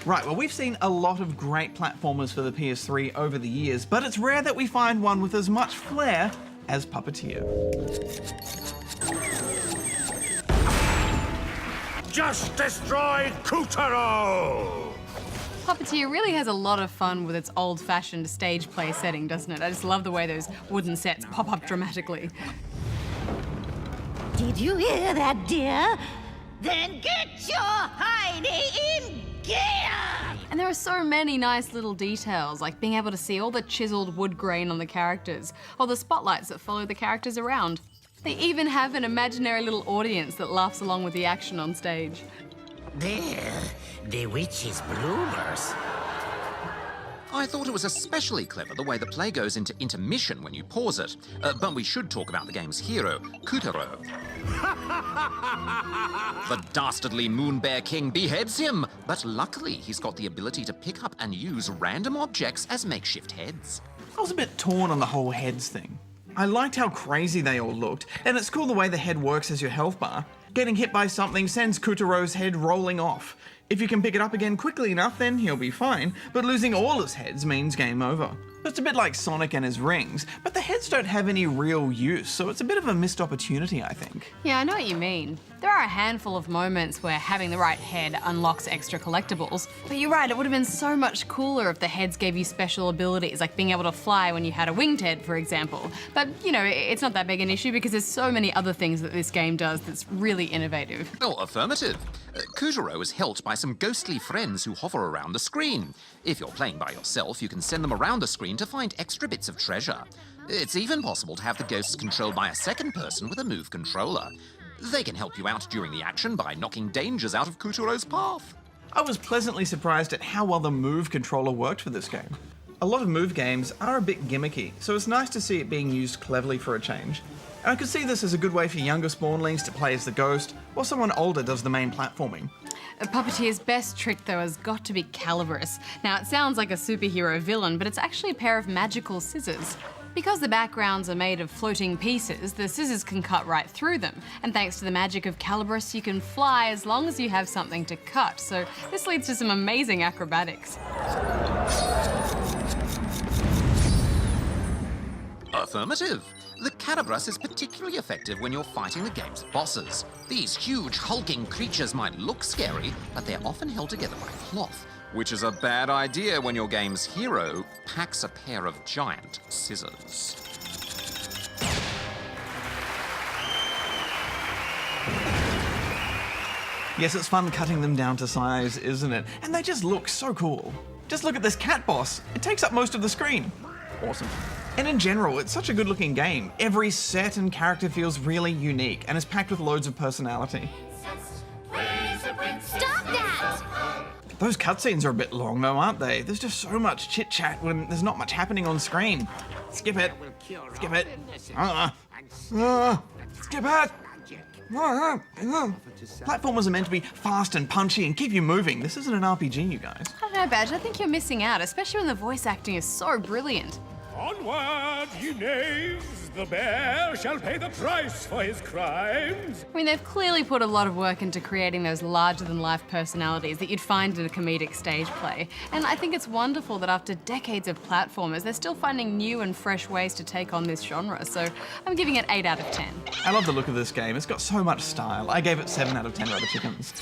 Right, well, we've seen a lot of great platformers for the PS3 over the years, but it's rare that we find one with as much flair as Puppeteer. Just destroyed Kutaro! Puppeteer really has a lot of fun with its old-fashioned stage play setting, doesn't it? I just love the way those wooden sets pop up dramatically. Did you hear that, dear? Then get your Heidi in gear! And there are so many nice little details, like being able to see all the chiseled wood grain on the characters, or the spotlights that follow the characters around. They even have an imaginary little audience that laughs along with the action on stage. There, the witch's bloomers. I thought it was especially clever the way the play goes into intermission when you pause it. But we should talk about the game's hero, Kutaro. The dastardly Moon Bear King beheads him, but luckily he's got the ability to pick up and use random objects as makeshift heads. I was a bit torn on the whole heads thing. I liked how crazy they all looked, and it's cool the way the head works as your health bar. Getting hit by something sends Kutaro's head rolling off. If you can pick it up again quickly enough, then he'll be fine, but losing all his heads means game over. It's a bit like Sonic and his rings, but the heads don't have any real use, so it's a bit of a missed opportunity, I think. Yeah, I know what you mean. There are a handful of moments where having the right head unlocks extra collectibles, but you're right, it would have been so much cooler if the heads gave you special abilities, like being able to fly when you had a winged head, for example. But, you know, it's not that big an issue because there's so many other things that this game does that's really innovative. Oh, affirmative. Kutaro is helped by some ghostly friends who hover around the screen. If you're playing by yourself, you can send them around the screen to find extra bits of treasure. It's even possible to have the ghosts controlled by a second person with a Move controller. They can help you out during the action by knocking dangers out of Kutaro's path. I was pleasantly surprised at how well the Move controller worked for this game. A lot of Move games are a bit gimmicky, so it's nice to see it being used cleverly for a change. And I could see this as a good way for younger spawnlings to play as the ghost, while someone older does the main platforming. Puppeteer's best trick, though, has got to be Calabrus. Now, it sounds like a superhero villain, but it's actually a pair of magical scissors. Because the backgrounds are made of floating pieces, the scissors can cut right through them. And thanks to the magic of Calabrus, you can fly as long as you have something to cut. So this leads to some amazing acrobatics. Affirmative. The Calabrus is particularly effective when you're fighting the game's bosses. These huge, hulking creatures might look scary, but they're often held together by cloth, which is a bad idea when your game's hero packs a pair of giant scissors. Yes, it's fun cutting them down to size, isn't it? And they just look so cool. Just look at this cat boss. It takes up most of the screen. Awesome. And in general, it's such a good looking game. Every set and character feels really unique and is packed with loads of personality. Stop that! Those cutscenes are a bit long though, aren't they? There's just so much chit chat when there's not much happening on screen. Skip it. Skip it. Skip it. Platformers are meant to be fast and punchy and keep you moving. This isn't an RPG, you guys. I don't know, Badge, I think you're missing out, especially when the voice acting is so brilliant. Onward, ye knaves! The bear shall pay the price for his crimes. I mean, they've clearly put a lot of work into creating those larger-than-life personalities that you'd find in a comedic stage play. And I think it's wonderful that after decades of platformers, they're still finding new and fresh ways to take on this genre. So I'm giving it 8 out of 10. I love the look of this game. It's got so much style. I gave it 7 out of 10 rubber chickens.